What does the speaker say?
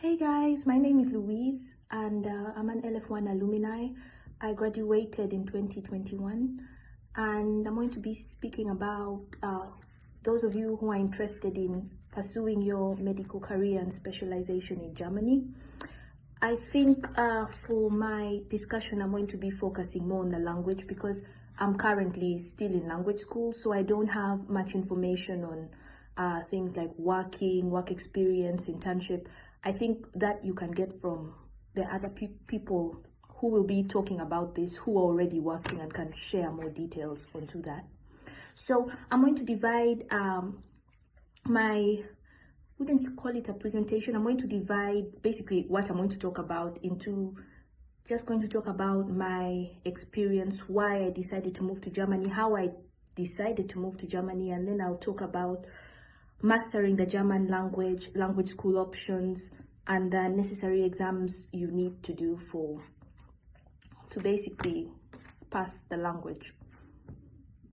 Hey guys, my name is Louise and I'm an LF1 alumni. I graduated in 2021 and I'm going to be speaking about those of you who are interested in pursuing your medical career and specialization in Germany. I think for my discussion, I'm going to be focusing more on the language because I'm currently still in language school, so I don't have much information on things like work experience, internship. I think that you can get from the other people who will be talking about this, who are already working and can share more details onto that. So I'm going to divide wouldn't call it a presentation. I'm going to divide basically what I'm going to talk about into just going to talk about my experience, why I decided to move to Germany, how I decided to move to Germany, and then I'll talk about mastering the German language, language school options, and the necessary exams you need to do to basically pass the language.